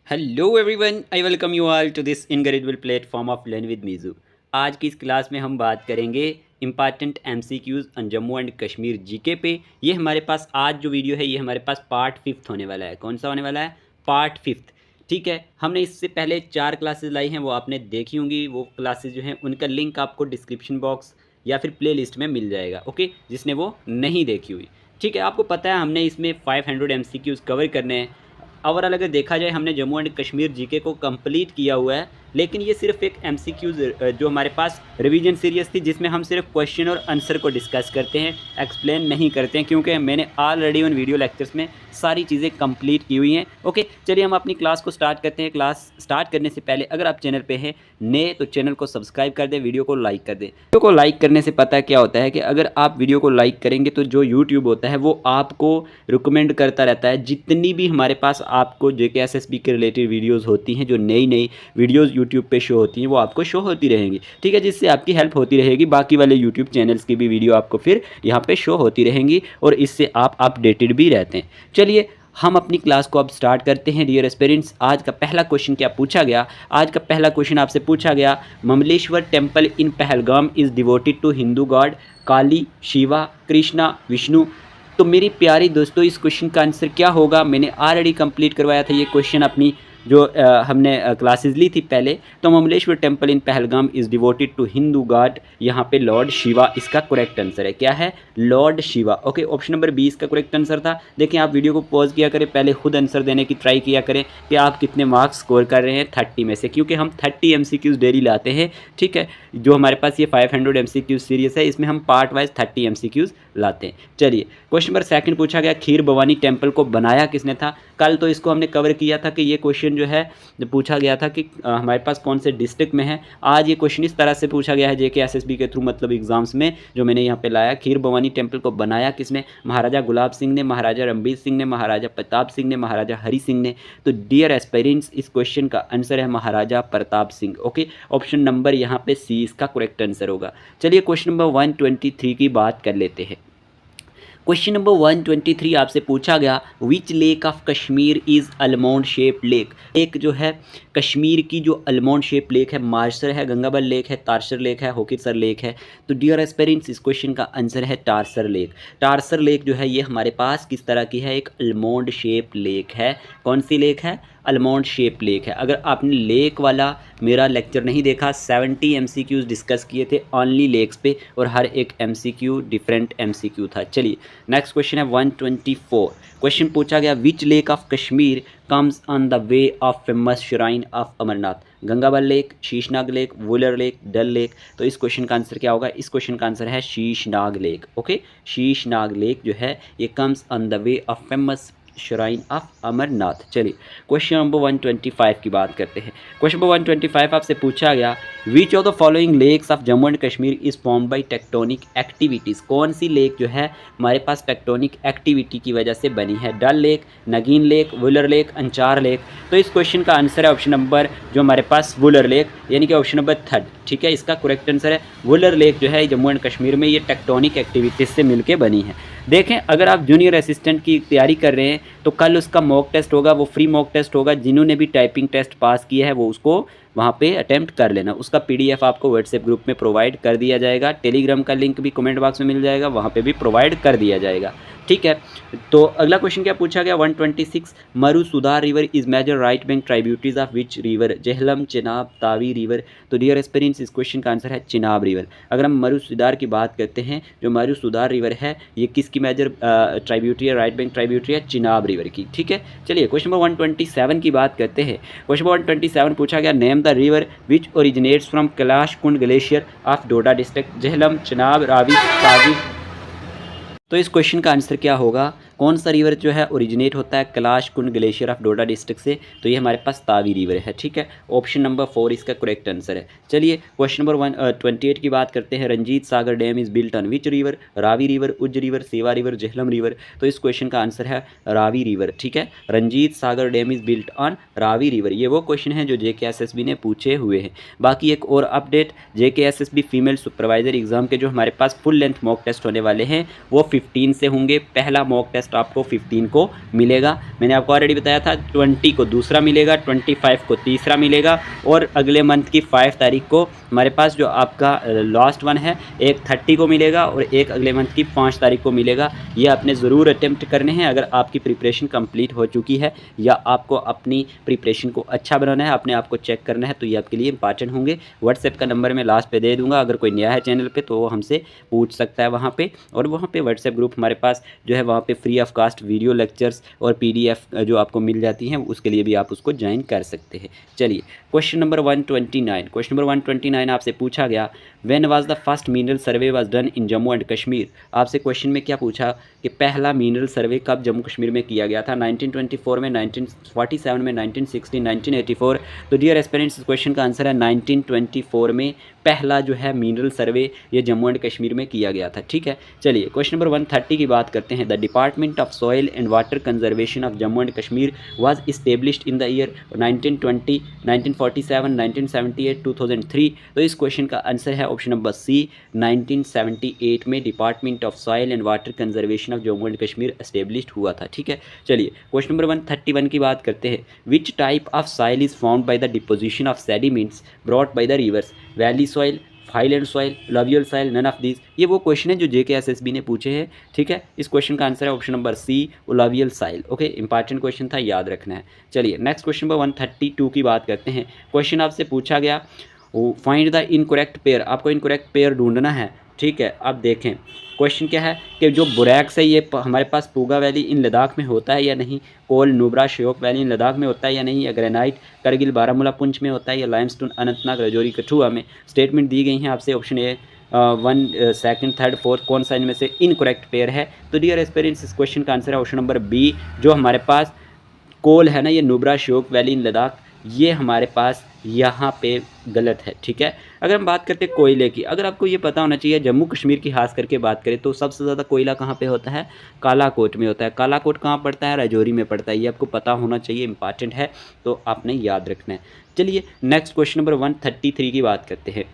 Hello everyone, I welcome you all to this incredible platform of learn with Meeju. आज की इस class में हम बात करेंगे important MCQs on Jammu and Kashmir GK पे। ये हमारे पास आज जो वीडियो है ये हमारे पास पार्ट 5 होने वाला है। कौन सा होने वाला है? पार्ट 5। ठीक है, हमने इससे पहले 4 क्लासेस लाई हैं, वो आपने देखी होंगी। वो क्लासेस जो हैं उनका लिंक आपको डिस्क्रिप्शन बॉक्स या फिर प्ले लिस्ट में मिल जाएगा। ओके, जिसने वो नहीं देखी हुई। ठीक है, आपको पता है हमने इसमें 500 एमसीक्यूज़ कवर करने हैं। ओवरऑल अगर देखा जाए हमने जम्मू एंड कश्मीर जीके को कंप्लीट किया हुआ है, लेकिन ये सिर्फ एक एमसीक्यूज़ जो हमारे पास रिवीजन सीरीज़ थी जिसमें हम सिर्फ क्वेश्चन और आंसर को डिस्कस करते हैं, एक्सप्लेन नहीं करते हैं, क्योंकि मैंने ऑलरेडी उन वीडियो लेक्चर्स में सारी चीज़ें कंप्लीट की हुई हैं। ओके, चलिए हम अपनी क्लास को स्टार्ट करते हैं। क्लास स्टार्ट करने से पहले अगर आप चैनल पे हैं नए तो चैनल को सब्सक्राइब कर दें, वीडियो को लाइक कर दें। वीडियो को लाइक करने से पता क्या होता है कि अगर आप वीडियो को लाइक करेंगे तो जो यूट्यूब होता है वो आपको रिकमेंड करता रहता है। जितनी भी हमारे पास आपको JKSSB के रिलेटेड वीडियोज़ होती हैं, जो नई नई वीडियोज़ यूट्यूब पे शो होती हैं वो आपको शो होती रहेंगी। ठीक है, जिससे आपकी हेल्प होती रहेगी। बाकी वाले यूट्यूब चैनल्स की भी वीडियो आपको फिर यहाँ पे शो होती रहेंगी और इससे आप अपडेटेड भी रहते हैं। चलिए हम अपनी क्लास को अब स्टार्ट करते हैं। डियर एस्पिरेंट्स, आज का पहला क्वेश्चन क्या पूछा गया? आज का पहला क्वेश्चन आपसे पूछा गया, Mamleshwar temple in Pahalgam is devoted to Hindu god Kali, Shiva, Krishna, Vishnu. तो मेरी प्यारी दोस्तों, इस क्वेश्चन का आंसर क्या होगा? मैंने ऑलरेडी कंप्लीट करवाया था ये क्वेश्चन अपनी जो हमने क्लासेस ली थी पहले। तो Mamleshwar temple in Pahalgam is devoted to Hindu god, यहाँ पे लॉर्ड शिवा इसका करेक्ट आंसर है। क्या है? Lord Shiva. Okay, option number 20 का करेक्ट आंसर था। देखिए, आप वीडियो को पॉज किया करें, पहले खुद आंसर देने की ट्राई किया करें कि आप कितने मार्क्स स्कोर कर रहे हैं 30 में से, क्योंकि हम 30 MCQs डेली लाते हैं। ठीक है, जो हमारे पास ये 500 MCQ सीरीज़ है इसमें हम पार्ट वाइज 30 MCQs लाते हैं। चलिए, क्वेश्चन नंबर 2 पूछा गया, खीर भवानी टेम्पल को बनाया किसने था? कल तो इसको हमने कवर किया था कि ये क्वेश्चन जो है पूछा गया था कि हमारे पास कौन से डिस्ट्रिक्ट में है। आज ये क्वेश्चन इस तरह से पूछा गया है JKSSB के थ्रू, मतलब एग्जाम्स में, जो मैंने यहाँ पे लाया। खीर भवानी टेम्पल को बनाया किसने? महाराजा गुलाब सिंह ने, महाराजा रणबीर सिंह ने, महाराजा प्रताप सिंह ने, महाराजा हरि सिंह ने। तो डियर एस्पायरेंट्स, इस क्वेश्चन का आंसर है Maharaja Pratap Singh. Okay, option number यहाँ पे C इसका करेक्ट आंसर होगा। चलिए क्वेश्चन नंबर 123 की बात कर लेते हैं। क्वेश्चन नंबर 123 आपसे पूछा गया, which lake of Kashmir is अलमोंड shape lake. एक जो है कश्मीर की जो अलमोंड शेप लेक है, मार्सर है, गंगाबल लेक है, तारसर लेक है, होकिरसर लेक है। तो डियर एस्पिरेंट्स, इस क्वेश्चन का आंसर है टारसर लेक। टारसर लेक जो है ये हमारे पास किस तरह की है? एक अलमोंड शेप लेक है। कौन सी लेक है? अलमोंड शेप लेक है। अगर आपने लेक वाला मेरा लेक्चर नहीं देखा, 70 MCQs डिस्कस किए थे ओनली लेक्स पे, और हर एक MCQ डिफरेंट MCQ था। चलिए नेक्स्ट क्वेश्चन है 124। क्वेश्चन पूछा गया, which lake of Kashmir comes on the way of famous shrine of Amarnath? Gangabal lake, Sheshnag lake, Wular lake, Dal lake. तो इस क्वेश्चन का आंसर क्या होगा? इस क्वेश्चन का आंसर है Sheshnag lake. Okay, Sheshnag lake जो है ये comes on the way of famous shrine of Amarnath. चलिए क्वेश्चन नंबर 125 की बात करते हैं। क्वेश्चन नंबर 125 आपसे पूछा गया, which of the following lakes of Jammu and Kashmir is form by tectonic activities? कौन सी लेक जो है हमारे पास टेक्टोनिक एक्टिविटी की वजह से बनी है? डल lake, नगीन lake, Wular lake, अंचार lake. तो इस क्वेश्चन का आंसर है ऑप्शन नंबर जो हमारे पास वुलर लेक, यानी कि ऑप्शन नंबर 3। ठीक है, इसका करेक्ट आंसर है वुलर लेक जो है जम्मू एंड कश्मीर में ये टेक्टोनिक एक्टिविटीज़ से मिलकर बनी है। देखें, अगर आप जूनियर असिस्टेंट की तैयारी कर रहे हैं तो कल उसका मॉक टेस्ट होगा, वो फ्री मॉक टेस्ट होगा। जिन्होंने भी टाइपिंग टेस्ट पास किया है वो उसको वहाँ पे अटेम्प्ट कर लेना। उसका PDF आपको व्हाट्सएप ग्रुप में प्रोवाइड कर दिया जाएगा। टेलीग्राम का लिंक भी कमेंट बॉक्स में मिल जाएगा, वहाँ पे भी प्रोवाइड कर दिया जाएगा। ठीक है, तो अगला क्वेश्चन क्या पूछा गया? 126, Marusudar river is major right bank tributaries of which river? Jhelum, Chenab, Tawi river. तो डियर एस्पिरेंट्स, इस क्वेश्चन का आंसर है चिनाब रिवर। अगर हम मरुसुधार की बात करते हैं, जो मरुसुधार रिवर है ये किसकी मेजर ट्राइब्यूटरी है? राइट बैंक ट्राइब्यूटरी है चिनाब रिवर की। ठीक है, चलिए क्वेश्चन नंबर 127 की बात करते हैं। क्वेश्चन नंबर 127 पूछा गया, name the river which originates from Kailash Kund glacier of Doda district? Jhelum, Chenab, Ravi, Tawi. तो इस क्वेश्चन का आंसर क्या होगा? कौन सा रिवर जो है ओरिजिनेट होता है Kailash Kund glacier of Doda district से? तो ये हमारे पास तावी रिवर है। ठीक है, ऑप्शन नंबर 4 इसका करेक्ट आंसर है। चलिए क्वेश्चन नंबर 128 की बात करते हैं। Ranjit Sagar dam is built on which river? Ravi river, Ujh river, Sewa river, Jhelum river. तो इस क्वेश्चन का आंसर है रावी रिवर। ठीक है, Ranjit Sagar dam is built on Ravi river. ये वो क्वेश्चन है जो JKSSB ने पूछे हुए हैं। बाकी एक और update, JKSSB female supervisor exam के जो हमारे पास फुल लेंथ मॉक टेस्ट होने वाले हैं वो 15 से होंगे। पहला मॉक टेस्ट रेस्ट आपको 15 को मिलेगा। मैंने आपको ऑलरेडी बताया था 20 को दूसरा मिलेगा, 25 को तीसरा मिलेगा और अगले मंथ की 5 तारीख को हमारे पास जो आपका लास्ट वन है एक 30 को मिलेगा और एक अगले मंथ की 5 तारीख को मिलेगा। ये आपने ज़रूर अटेम्प्ट करने हैं अगर आपकी प्रिपरेशन कंप्लीट हो चुकी है या आपको अपनी प्रिपरेशन को अच्छा बनाना है, अपने आप को चेक करना है, तो ये आपके लिए इंपॉर्टेंट होंगे। व्हाट्सएप का नंबर मैं लास्ट पे दे दूंगा, अगर कोई नया है चैनल पे तो वो हमसे पूछ सकता है वहाँ पे। और वहाँ पे व्हाट्सएप ग्रुप हमारे पास जो है वहाँ पे free of cost video lectures और PDF जो आपको मिल जाती हैं उसके लिए भी आप उसको ज्वाइन कर सकते हैं। चलिए क्वेश्चन नंबर 129। क्वेश्चन नंबर 129 आपसे पूछा गया when was the first mineral survey was done in Jammu and Kashmir. आपसे क्वेश्चन में क्या पूछा कि पहला मिनरल सर्वे कब जम्मू कश्मीर में किया गया था, 1924 में, 1947 में, 1960, 1984। तो डियर एस्पिरेंट्स इस क्वेश्चन का आंसर है 1924 में पहला जो है मिनरल सर्वे ये जम्मू एंड कश्मीर में किया गया था। ठीक है, चलिए क्वेश्चन नंबर 130 की बात करते हैं। The department of soil and water conservation of Jammu and Kashmir was established in the year 1920, 1947, 1978, 2003। तो इस क्वेश्चन का आंसर है ऑप्शन नंबर सी, 1978 में department of soil and water conservation of Jammu and Kashmir established हुआ था। ठीक है, चलिए क्वेश्चन नंबर 131 की बात करते हैं। Which type of soil is found by the deposition of sediments brought by the rivers, valley soil, highland soil, alluvial soil, none of these. ये वो क्वेश्चन है जो JKSSB ने पूछे हैं। ठीक है, इस क्वेश्चन का आंसर है option number C, alluvial soil. Okay, important question था, याद रखना है। चलिए नेक्स्ट क्वेश्चन नंबर 132 की बात करते हैं। क्वेश्चन आपसे पूछा गया फाइंड द इनकरेक्ट पेयर, आपको इनकरेक्ट पेयर ढूंढना है। ठीक है, अब देखें क्वेश्चन क्या है कि जो बोरैक्स है ये हमारे पास पूगा वैली इन लद्दाख में होता है या नहीं, कोल नुब्रा श्योक वैली इन लद्दाख में होता है या नहीं, या ग्रेनाइट करगिल बारामूला पुंछ में होता है, या लाइमस्टोन अनंतनाग राजौरी कठुआ में। स्टेटमेंट दी गई हैं आपसे, ऑप्शन ए 1, 2, 3, 4 कौन सा इनमें से इनकरेक्ट पेयर है। तो डियर एस्पिरेंट्स इस क्वेश्चन का आंसर है ऑप्शन नंबर बी, जो हमारे पास कोल है ना ये नुब्रा श्योक वैली इन लद्दाख, ये हमारे पास यहाँ पे गलत है। ठीक है, अगर हम बात करते हैं कोयले की, अगर आपको ये पता होना चाहिए जम्मू कश्मीर की खास करके बात करें तो सबसे ज़्यादा कोयला कहाँ पे होता है, कालाकोट में होता है। कालाकोट कहाँ पड़ता है, राजौरी में पड़ता है। ये आपको पता होना चाहिए, इंपॉर्टेंट है, तो आपने याद रखना है। चलिए नेक्स्ट क्वेश्चन नंबर 133 की बात करते हैं।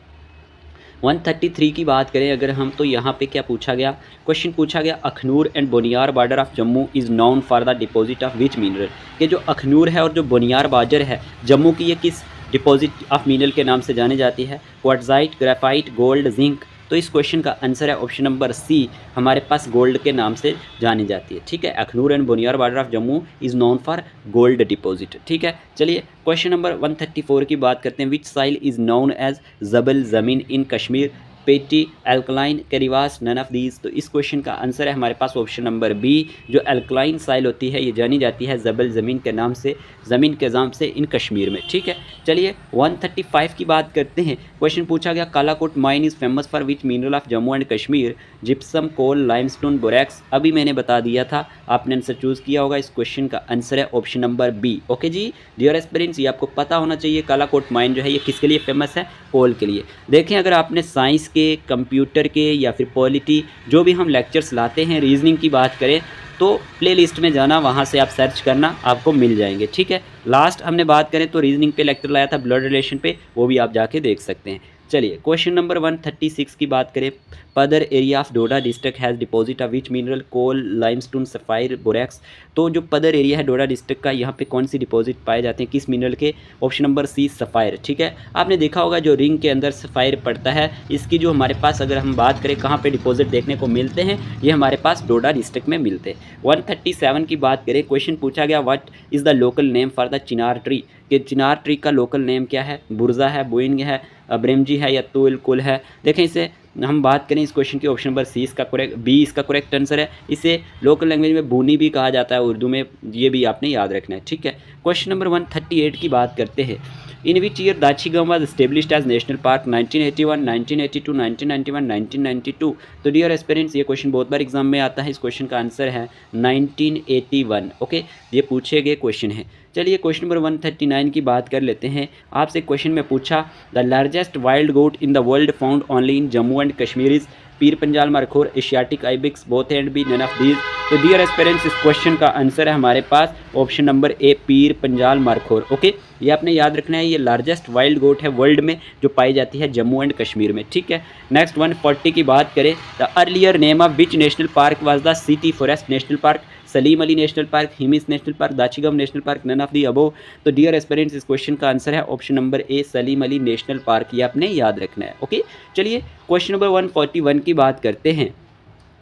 133 की बात करें अगर हम, तो यहाँ पे क्या पूछा गया, क्वेश्चन पूछा गया Akhnoor and Boniyar border of Jammu is known for the deposit of which mineral, कि जो अखनूर है और जो बोनियार बाजर है जम्मू की, ये किस डिपॉजिट ऑफ मिनरल के नाम से जानी जाती है, क्वार्ट्जाइट, ग्रेफाइट, गोल्ड, जिंक। तो इस क्वेश्चन का आंसर है ऑप्शन नंबर सी, हमारे पास गोल्ड के नाम से जानी जाती है। ठीक है, Akhnoor and Boniyar border of Jammu is known for gold deposit. ठीक है, चलिए क्वेश्चन नंबर 134 की बात करते हैं। विच साइल इज़ नोन एज जबल ज़मीन इन कश्मीर, पेटी, एल्कलाइन, कैरिवास, नन ऑफ दीज। तो इस क्वेश्चन का आंसर है हमारे पास ऑप्शन नंबर बी, जो एल्कलाइन साइल होती है ये जानी जाती है जबल ज़मीन के नाम से, ज़मीन के नाम से इन कश्मीर में। ठीक है, चलिए 135 की बात करते हैं। क्वेश्चन पूछा गया Kalakot mine is famous for which mineral of Jammu and Kashmir, gypsum, coal, limestone, borax. अभी मैंने बता दिया था, आपने आंसर चूज़ किया होगा। इस क्वेश्चन का आंसर है ऑप्शन नंबर बी। ओके जी, डियर एस्पिरेंट्स ये आपको पता होना चाहिए कालाकोट माइन जो है ये किसके लिए फेमस है, कोल के लिए। देखें अगर आपने साइंस के, कंप्यूटर के या फिर पॉलिटी जो भी हम लेक्चर्स लाते हैं, रीजनिंग की बात करें तो प्लेलिस्ट में जाना, वहाँ से आप सर्च करना, आपको मिल जाएंगे। ठीक है, लास्ट हमने बात करें तो रीजनिंग पे लेक्चर लाया था ब्लड रिलेशन पे, वो भी आप जाके देख सकते हैं। चलिए क्वेश्चन नंबर 136 की बात करें। Padar area of Doda district has deposit of which mineral, coal, limestone, sapphire, borax. तो जो पदर एरिया है डोडा डिस्ट्रिक्ट का, यहाँ पे कौन सी डिपॉजिट पाए जाते हैं, किस मिनरल के, ऑप्शन नंबर सी, सफ़ायर। ठीक है, आपने देखा होगा जो रिंग के अंदर सफ़ायर पड़ता है, इसकी जो हमारे पास अगर हम बात करें कहाँ पे डिपॉजिट देखने को मिलते हैं, ये हमारे पास डोडा डिस्ट्रिक्ट में मिलते हैं। 137 की बात करें, क्वेश्चन पूछा गया what is the local name for the Chinar tree, कि चिनार ट्री का लोकल नेम क्या है, बुर्जा है, बोइंग है, ब्रेमजी है, या तुल कुल है। देखें इसे हम बात करें इस क्वेश्चन की, ऑप्शन नंबर सी इसका करेक्ट, बी इसका करेक्ट आंसर है। इसे लोकल लैंग्वेज में बूनी भी कहा जाता है उर्दू में, ये भी आपने याद रखना है। ठीक है, क्वेश्चन नंबर 138 की बात करते हैं। In which year Dachigam was established as national park, 1981, 1982, 1991, 1992। तो डियर एस्पिरेंट्स ये क्वेश्चन बहुत बार एग्जाम में आता है, इस क्वेश्चन का आंसर है 1981। ओके, ये पूछे गए क्वेश्चन है। चलिए क्वेश्चन नंबर 139 की बात कर लेते हैं। आपसे क्वेश्चन में पूछा the largest wild goat in the world found only in Jammu and Kashmir is Pir Panjal markhor, Asiatic ibex, both and B, none of these. तो डियर एस्पिरेंट्स इस क्वेश्चन का आंसर है हमारे पास ऑप्शन नंबर ए, पीर पंजाल मरखोर। ओके, ये आपने याद रखना है, ये लार्जेस्ट वाइल्ड गोट है वर्ल्ड में जो पाई जाती है जम्मू एंड कश्मीर में। ठीक है, नेक्स्ट 140 की बात करें। The earlier name of which national park was the city forest national park, Salim Ali national park, Hemis national park, Dachigam national park, none of the above. तो डियर एस्पिरेंट्स, इस क्वेश्चन का आंसर है option number A, Salim Ali national park. ये आपने याद रखना है। Okay, चलिए क्वेश्चन नंबर 141 की बात करते हैं।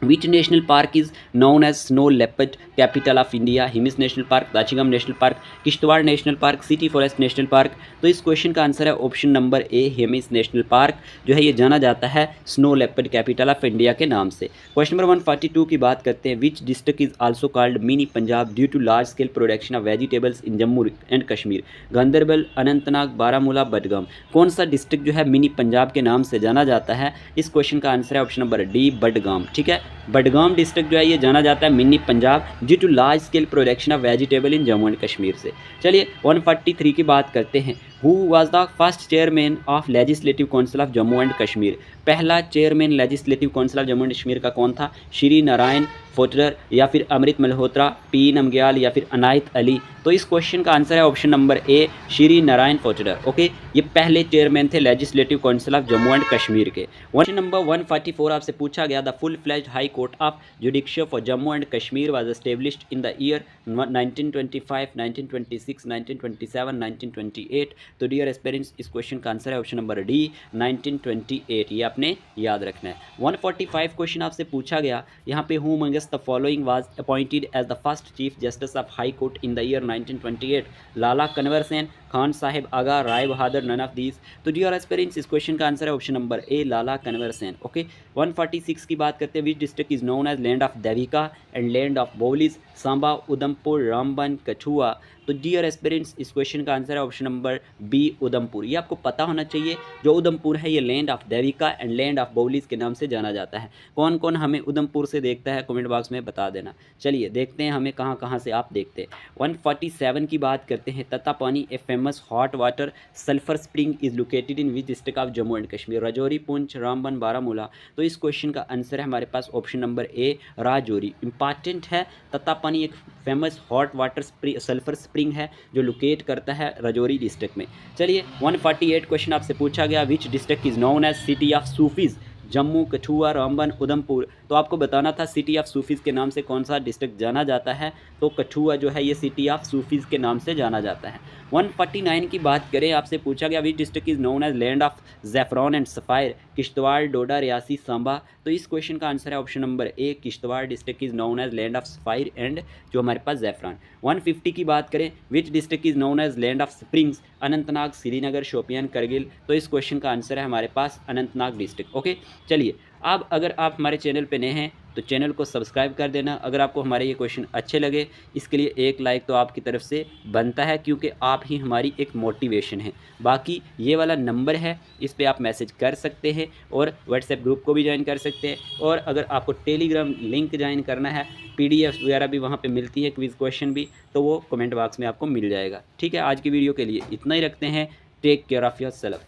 Which national park is known as snow leopard capital of India? Hemis national park, Dachigam national park, Kishtwar national park, city forest national park. तो इस क्वेश्चन का आंसर है option number A, Hemis national park जो है ये जाना जाता है snow leopard capital of India के नाम से। क्वेश्चन नंबर 142 की बात करते हैं। Which district is also called mini Punjab due to large scale production of vegetables in Jammu and Kashmir? Ganderbal, Anantnag, Baramulla, Budgam. कौन सा डिस्ट्रिक्ट जो है मिनी पंजाब के नाम से जाना जाता है? इस क्वेश्चन का आंसर है ऑप्शन नंबर डी, बडगाम। ठीक है, बडगाम डिस्ट्रिक्ट जो है ये जाना जाता है mini Punjab due to large scale production of vegetable in Jammu and Kashmir से। चलिए 143 की बात करते हैं। Who was the first chairman of legislative council of Jammu and Kashmir? पहला chairman legislative council of Jammu and Kashmir का कौन था? श्री नारायण फोटरर या फिर अमृत मल्होत्रा, पी नमग्याल या फिर अनायत अली? तो इस क्वेश्चन का आंसर है option number A, Shri Narayan Fotedar. Okay, ये पहले चेयरमैन थे legislative council of Jammu and Kashmir के। क्वेश्चन नंबर 144 आपसे पूछा गया, the full fledged high court of judicial for Jammu and Kashmir was established in the year 1925, 1926, 1927, 1928। तो डियर एस्पिरेंट्स, इस क्वेश्चन का आंसर है ऑप्शन नंबर डी, 1928। ये आपने याद रखना है। 145 क्वेश्चन आपसे पूछा गया यहाँ पे, who amongst the following was appointed as the first chief justice of high court in the year 1928? Lala Kanwar Sen, Khan Sahib Agha, Rai Bahadur, none of these. तो डियर एस्पिरेंट्स, इस क्वेश्चन का आंसर है option number A, Lala Kanwar Sen. Okay, 146 की बात करते हैं। Which district is known as land of Devika and land of baolis? Samba, Udhampur, Ramban, Kathua. तो dear aspirants, इस क्वेश्चन का आंसर है ऑप्शन नंबर बी, उधमपुर। ये आपको पता होना चाहिए, जो उधमपुर है ये land of Devika and land of baolis के नाम से जाना जाता है। कौन कौन हमें उधमपुर से देखता है कमेंट बॉक्स में बता देना। चलिए देखते हैं हमें कहाँ कहाँ से आप देखते हैं। 147 की बात करते हैं। Tattapani, a famous hot water sulphur spring is located in which district of Jammu and Kashmir? Rajouri, Poonch, Ramban, Baramulla. तो इस क्वेश्चन का आंसर है हमारे पास option number A, Rajouri. Important है, तत्तापानी एक famous hot water sulphur spring है जो लोकेट करता है राजौरी डिस्ट्रिक्ट में। चलिए 148 क्वेश्चन आपसे पूछा गया। Which district is known as city of Sufis? Jammu, Kathua, Ramban, Udhampur. तो आपको बताना था सिटी ऑफ सूफीज़ के नाम से कौन सा डिस्ट्रिक्ट जाना जाता है। तो कठुआ जो है ये सिटी ऑफ सूफीज़ के नाम से जाना जाता है। 149 की बात करें, आपसे पूछा गया which district is known as land of saffron and sapphire? Kishtwar, Doda, Reasi, Samba. तो इस क्वेश्चन का आंसर है option number A, Kishtwar district is known as land of sapphire and जो हमारे पास ज़ैफ़रान। 150 की बात करें, which district is known as land of springs? Anantnag, Srinagar, Shopian, Kargil. तो इस क्वेश्चन का आंसर है हमारे पास अनंतनाग डिस्ट्रिक्ट। ओके, चलिए अब अगर आप हमारे चैनल पे नए हैं तो चैनल को सब्सक्राइब कर देना। अगर आपको हमारे ये क्वेश्चन अच्छे लगे, इसके लिए एक लाइक तो आपकी तरफ से बनता है, क्योंकि आप ही हमारी एक मोटिवेशन है। बाकी ये वाला नंबर है, इस पे आप मैसेज कर सकते हैं और व्हाट्सएप ग्रुप को भी ज्वाइन कर सकते हैं। और अगर आपको टेलीग्राम लिंक ज्वाइन करना है, PDF वगैरह भी वहाँ पे मिलती है, क्विज़ क्वेश्चन भी, तो वो कमेंट बॉक्स में आपको मिल जाएगा। ठीक है, आज की वीडियो के लिए इतना ही रखते हैं। Take care of yourself.